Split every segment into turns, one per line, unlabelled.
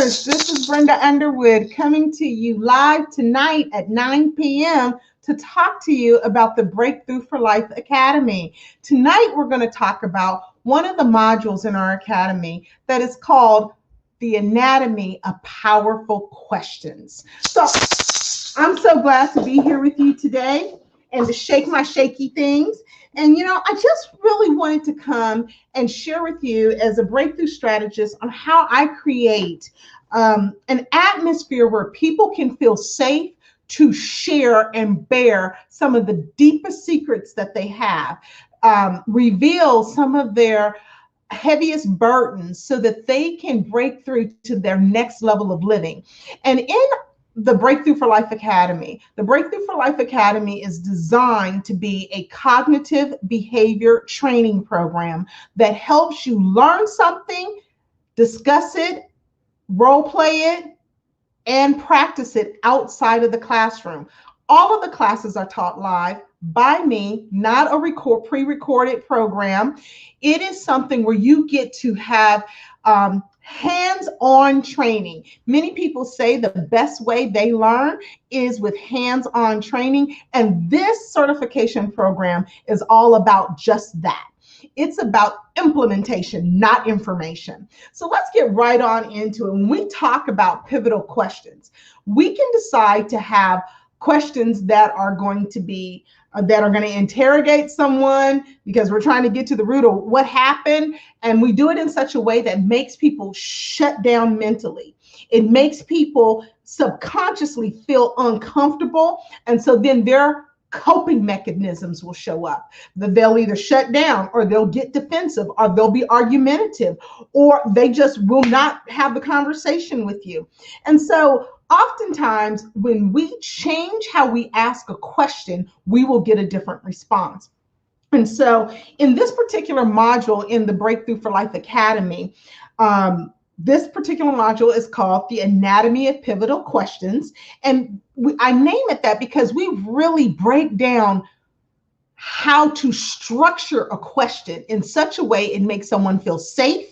leaders, this is Brenda Underwood coming to you live tonight at 9 p.m. to talk to you about the Breakthrough for Life Academy. Tonight, we're going to talk about one of the modules in our academy that is called the Anatomy of Powerful Questions. So I'm so glad to be here with you today and to shake my shaky things. And, I just really wanted to come and share with you as a breakthrough strategist on how I create an atmosphere where people can feel safe to share and bear some of the deepest secrets that they have, reveal some of their heaviest burdens so that they can break through to their next level of living. And in the Breakthrough for Life Academy. The Breakthrough for Life Academy is designed to be a cognitive behavior training program that helps you learn something, discuss it, role play it, and practice it outside of the classroom. All of the classes are taught live by me, not a pre-recorded program. It is something where you get to have hands-on training. Many people say the best way they learn is with hands-on training, and this certification program is all about just that. It's about implementation, not information. So let's get right on into it. When we talk about pivotal questions, we can decide to have questions that are going to interrogate someone because we're trying to get to the root of what happened. And we do it in such a way that makes people shut down mentally. It makes people subconsciously feel uncomfortable. And so then their coping mechanisms will show up. They'll either shut down, or they'll get defensive, or they'll be argumentative, or they just will not have the conversation with you. And so oftentimes, when we change how we ask a question, we will get a different response. And so in this particular module in the Breakthrough for Life Academy, this particular module is called the Anatomy of Pivotal Questions. And I name it that because we really break down how to structure a question in such a way it makes someone feel safe,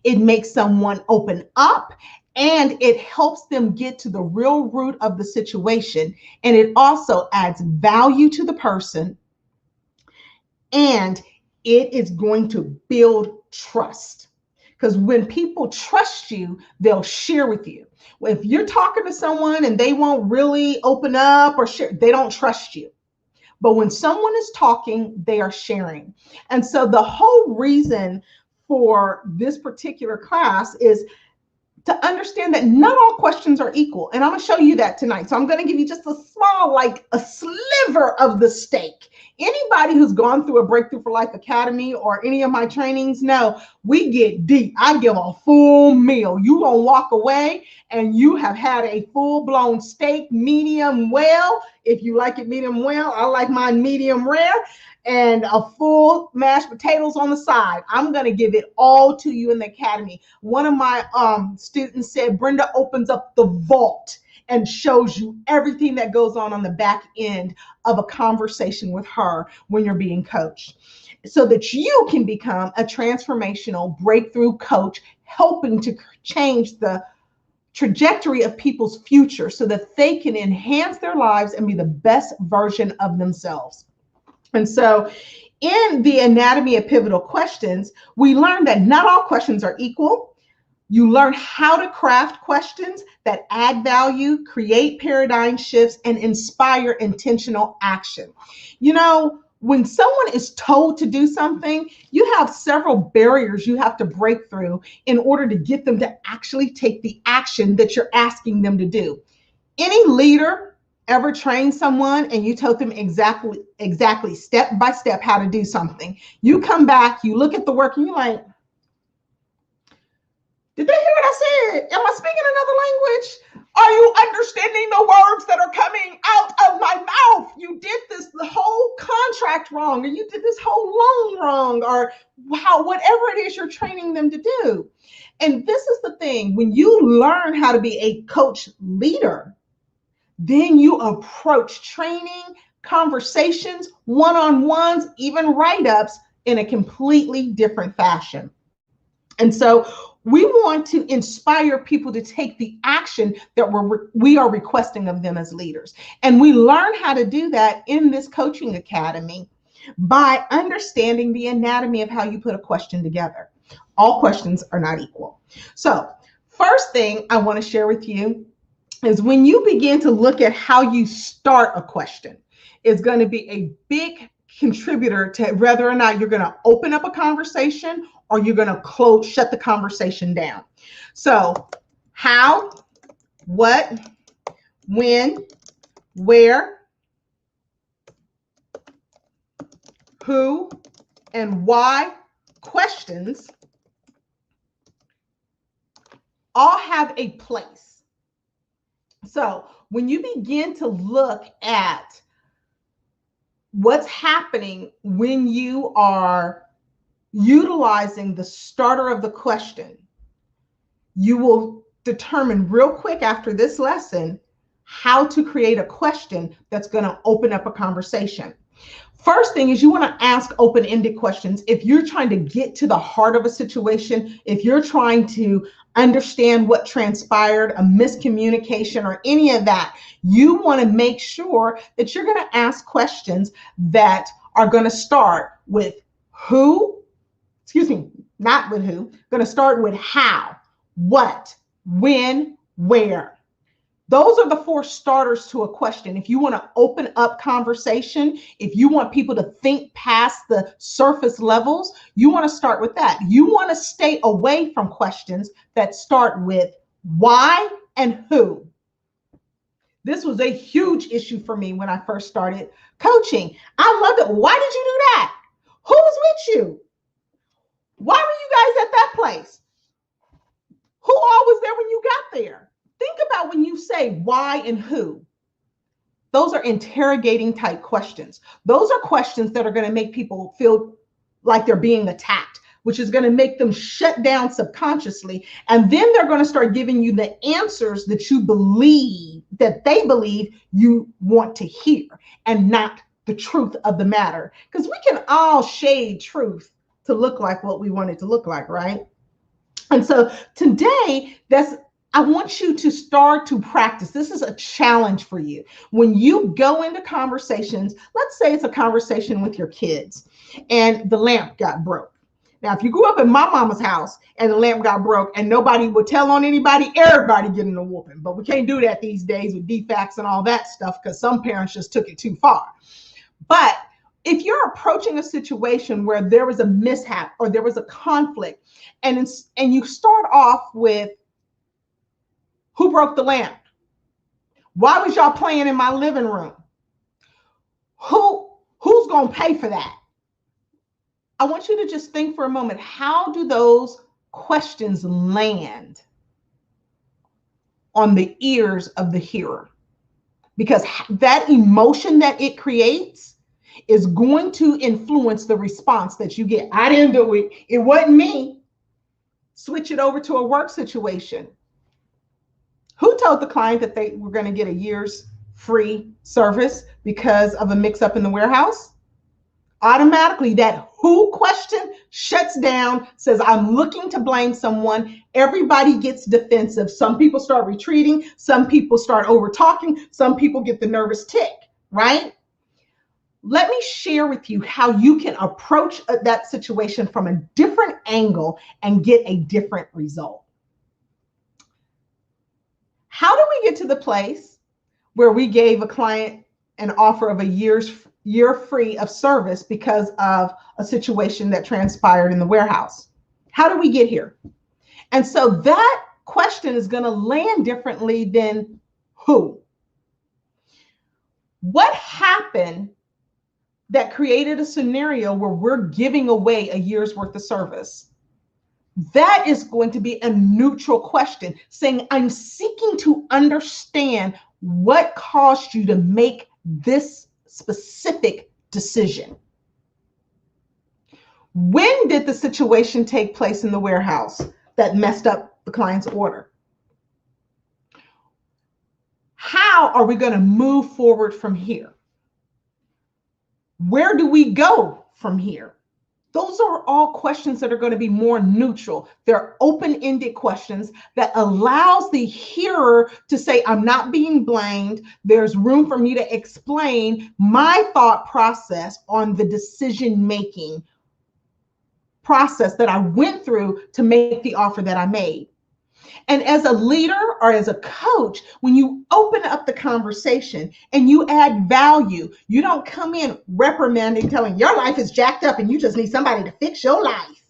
it makes someone open up, and it helps them get to the real root of the situation. And it also adds value to the person, and it is going to build trust. Because when people trust you, they'll share with you. If you're talking to someone and they won't really open up or share, they don't trust you. But when someone is talking, they are sharing. And so the whole reason for this particular class is to understand that not all questions are equal. And I'm going to show you that tonight. So I'm going to give you just a small, like a sliver of the steak. Anybody who's gone through a Breakthrough for Life Academy or any of my trainings know we get deep. I give a full meal. You won't walk away and you have had a full-blown steak, medium well. If you like it medium well, I like mine medium rare. And a full mashed potatoes on the side. I'm going to give it all to you in the academy. One of my students said, Brenda opens up the vault and shows you everything that goes on the back end of a conversation with her when you're being coached, so that you can become a transformational breakthrough coach, helping to change the trajectory of people's future so that they can enhance their lives and be the best version of themselves. And so in the Anatomy of Pivotal Questions, we learn that not all questions are equal. You learn how to craft questions that add value, create paradigm shifts, and inspire intentional action. When someone is told to do something, you have several barriers you have to break through in order to get them to actually take the action that you're asking them to do. Any leader ever trained someone and you told them exactly step by step how to do something? You come back, you look at the work, and you're like, did they hear what I said? Am I speaking another language? Are you understanding the words that are coming out of my mouth? You did the whole contract wrong, or you did this whole loan wrong, or whatever it is you're training them to do. And this is the thing, when you learn how to be a coach leader, then you approach training, conversations, one-on-ones, even write-ups in a completely different fashion. And so we want to inspire people to take the action that we are requesting of them as leaders. And we learn how to do that in this coaching academy by understanding the anatomy of how you put a question together. All questions are not equal. So, first thing I want to share with you is when you begin to look at how you start a question, is going to be a big contributor to whether or not you're going to open up a conversation or you're going to shut the conversation down. So, how, what, when, where, who, and why questions all have a place. So when you begin to look at what's happening when you are utilizing the starter of the question, you will determine real quick after this lesson how to create a question that's going to open up a conversation. First thing is you want to ask open-ended questions. If you're trying to get to the heart of a situation, if you're trying to understand what transpired, a miscommunication or any of that, you want to make sure that you're going to ask questions that are going to start with who, not with who, going to start with how, what, when, where. Those are the 4 starters to a question. If you want to open up conversation, if you want people to think past the surface levels, you want to start with that. You want to stay away from questions that start with why and who. This was a huge issue for me when I first started coaching. I loved it. Why did you do that? Who was with you? Why were you guys at that place? Who all was there when you got there? Think about when you say why and who. Those are interrogating type questions. Those are questions that are going to make people feel like they're being attacked, which is going to make them shut down subconsciously. And then they're going to start giving you the answers that you believe, that they believe you want to hear, and not the truth of the matter. Because we can all shade truth to look like what we want it to look like, right? And so today, I want you to start to practice. This is a challenge for you. When you go into conversations, let's say it's a conversation with your kids and the lamp got broke. Now, if you grew up in my mama's house and the lamp got broke and nobody would tell on anybody, everybody getting a whooping. But we can't do that these days with defects and all that stuff because some parents just took it too far. But if you're approaching a situation where there was a mishap or there was a conflict and you start off with, who broke the lamp? Why was y'all playing in my living room? Who's going to pay for that? I want you to just think for a moment, how do those questions land on the ears of the hearer? Because that emotion that it creates is going to influence the response that you get. I didn't do it. It wasn't me. Switch it over to a work situation. Who told the client that they were going to get a year's free service because of a mix-up in the warehouse? Automatically, that who question shuts down, says, I'm looking to blame someone. Everybody gets defensive. Some people start retreating. Some people start over-talking. Some people get the nervous tick, right? Let me share with you how you can approach that situation from a different angle and get a different result. How do we get to the place where we gave a client an offer of a year free of service because of a situation that transpired in the warehouse? How do we get here? And so that question is going to land differently than who. What happened that created a scenario where we're giving away a year's worth of service? That is going to be a neutral question, saying, I'm seeking to understand what caused you to make this specific decision. When did the situation take place in the warehouse that messed up the client's order? How are we going to move forward from here? Where do we go from here? Those are all questions that are going to be more neutral. They're open-ended questions that allows the hearer to say, I'm not being blamed. There's room for me to explain my thought process on the decision-making process that I went through to make the offer that I made. And as a leader or as a coach, when you open up the conversation and you add value, you don't come in reprimanding, telling your life is jacked up and you just need somebody to fix your life.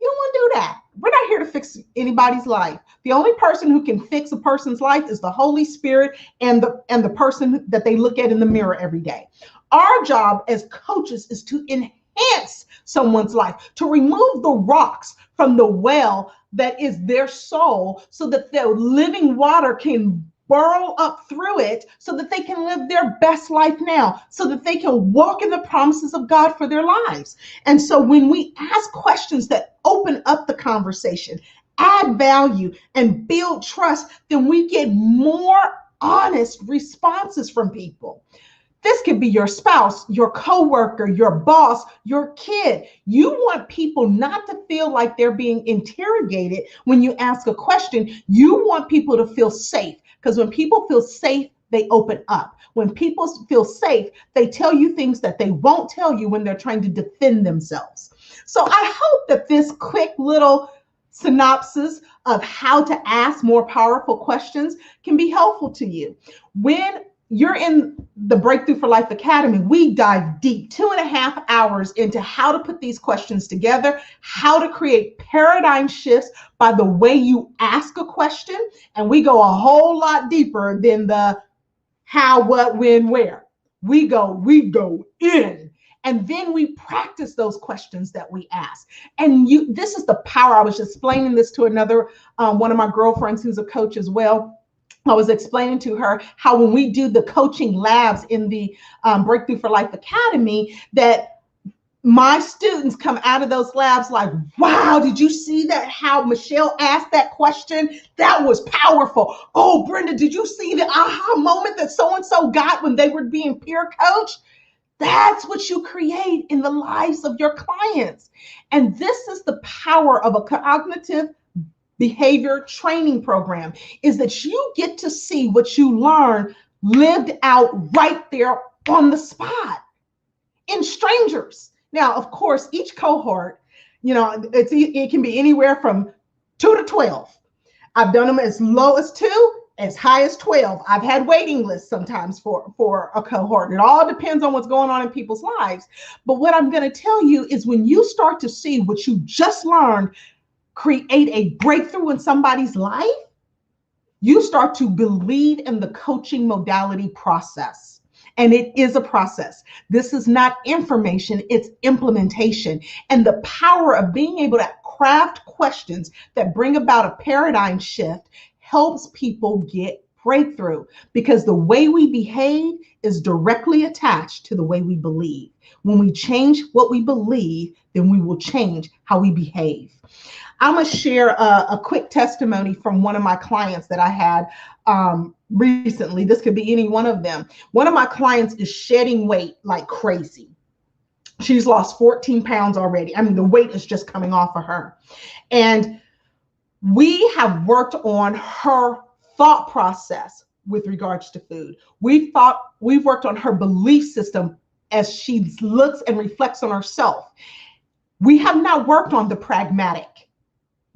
You don't want to do that. We're not here to fix anybody's life. The only person who can fix a person's life is the Holy Spirit and the person that they look at in the mirror every day. Our job as coaches is to enhance someone's life, to remove the rocks from the well that is their soul so that the living water can burrow up through it so that they can live their best life now, so that they can walk in the promises of God for their lives. And so when we ask questions that open up the conversation, add value, and build trust, then we get more honest responses from people. This could be your spouse, your coworker, your boss, your kid. You want people not to feel like they're being interrogated when you ask a question. You want people to feel safe, because when people feel safe, they open up. When people feel safe, they tell you things that they won't tell you when they're trying to defend themselves. So I hope that this quick little synopsis of how to ask more powerful questions can be helpful to you. When you're in the Breakthrough for Life Academy, we dive deep, 2.5 hours into how to put these questions together, how to create paradigm shifts by the way you ask a question. And we go a whole lot deeper than the how, what, when, where. We go in. And then we practice those questions that we ask. And this is the power. I was just explaining this to another one of my girlfriends who's a coach as well. I was explaining to her how when we do the coaching labs in the Breakthrough for Life Academy, that my students come out of those labs like, wow, did you see that? How Michelle asked that question? That was powerful. Oh, Brenda, did you see the aha moment that so-and-so got when they were being peer coached? That's what you create in the lives of your clients. And this is the power of a cognitive behavior training program, is that you get to see what you learn lived out right there on the spot in strangers. Now, of course, each cohort, it can be anywhere from 2 to 12. I've done them as low as 2, as high as 12. I've had waiting lists sometimes for a cohort. It all depends on what's going on in people's lives. But what I'm going to tell you is when you start to see what you just learned create a breakthrough in somebody's life, you start to believe in the coaching modality process. And it is a process. This is not information, it's implementation. And the power of being able to craft questions that bring about a paradigm shift helps people get breakthrough, because the way we behave is directly attached to the way we believe. When we change what we believe, then we will change how we behave. I'm going to share a quick testimony from one of my clients that I had recently. This could be any one of them. One of my clients is shedding weight like crazy. She's lost 14 pounds already. I mean, the weight is just coming off of her. And we have worked on her thought process with regards to food. We've worked on her belief system as she looks and reflects on herself. We have not worked on the pragmatic.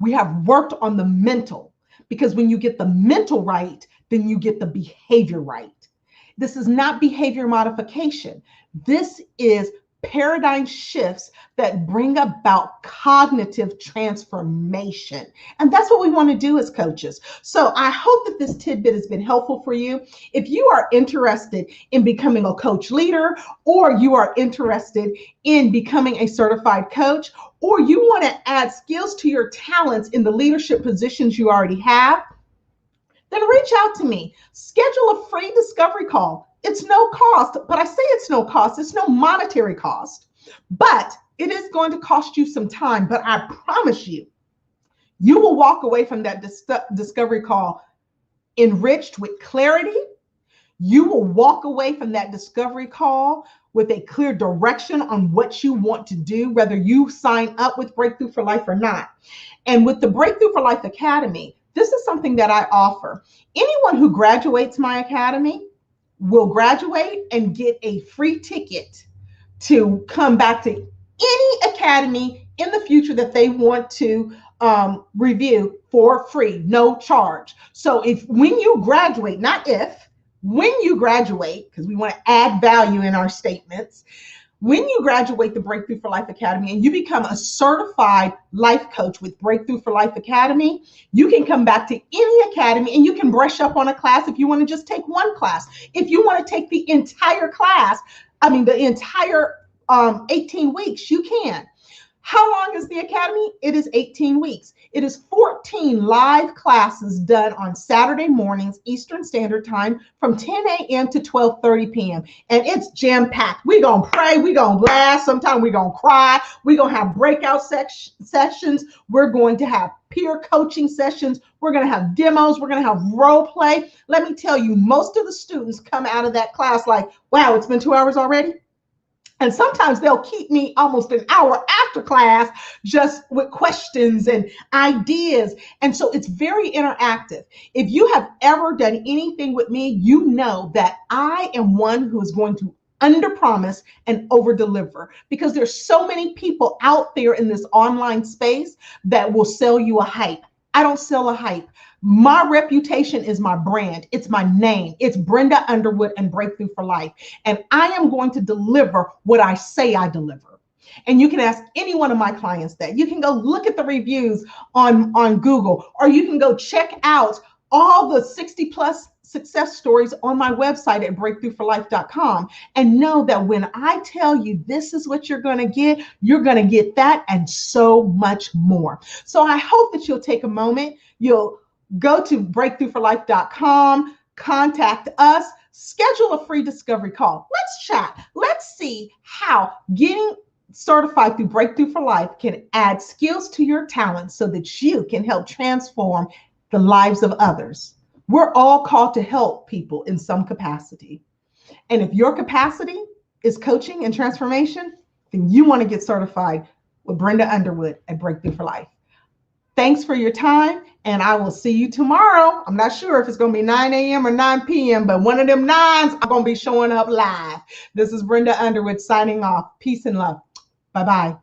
We have worked on the mental, because when you get the mental right, then you get the behavior right. This is not behavior modification. This is paradigm shifts that bring about cognitive transformation. And that's what we want to do as coaches. So I hope that this tidbit has been helpful for you. If you are interested in becoming a coach leader, or you are interested in becoming a certified coach, or you want to add skills to your talents in the leadership positions you already have, then reach out to me. Schedule a free discovery call. It's no cost, but I say it's no cost. It's no monetary cost, but it is going to cost you some time. But I promise you, you will walk away from that discovery call enriched with clarity. You will walk away from that discovery call with a clear direction on what you want to do, whether you sign up with Breakthrough for Life or not. And with the Breakthrough for Life Academy, this is something that I offer. Anyone who graduates my academy will graduate and get a free ticket to come back to any academy in the future that they want to review for free, no charge. So if when you graduate, not if, when you graduate, because we want to add value in our statements, when you graduate the Breakthrough for Life Academy and you become a certified life coach with Breakthrough for Life Academy, you can come back to any academy and you can brush up on a class if you want to just take one class. If you want to take the entire class, the entire 18 weeks, you can. How long is the academy? It is 18 weeks. It is 14 live classes done on Saturday mornings, Eastern Standard Time from 10 a.m. to 12:30 p.m. And it's jam-packed. We're going to pray. We're going to blast. Sometimes we're going to cry. We're going to have breakout sessions. We're going to have peer coaching sessions. We're going to have demos. We're going to have role play. Let me tell you, most of the students come out of that class like, wow, it's been 2 hours already. And sometimes they'll keep me almost an hour after class just with questions and ideas. And so it's very interactive. If you have ever done anything with me, you know that I am one who is going to under promise and over deliver, because there's so many people out there in this online space that will sell you a hype. I don't sell a hype. My reputation is my brand. It's my name. It's Brenda Underwood and Breakthrough for Life. And I am going to deliver what I say I deliver. And you can ask any one of my clients that. You can go look at the reviews on Google, or you can go check out all the 60 plus success stories on my website at breakthroughforlife.com, and know that when I tell you this is what you're going to get that and so much more. So I hope that you'll take a moment. You'll go to breakthroughforlife.com, contact us, schedule a free discovery call. Let's chat. Let's see how getting certified through Breakthrough for Life can add skills to your talent so that you can help transform the lives of others. We're all called to help people in some capacity. And if your capacity is coaching and transformation, then you want to get certified with Brenda Underwood at Breakthrough for Life. Thanks for your time, and I will see you tomorrow. I'm not sure if it's going to be 9 a.m. or 9 p.m., but one of them nines, I'm going to be showing up live. This is Brenda Underwood signing off. Peace and love. Bye-bye.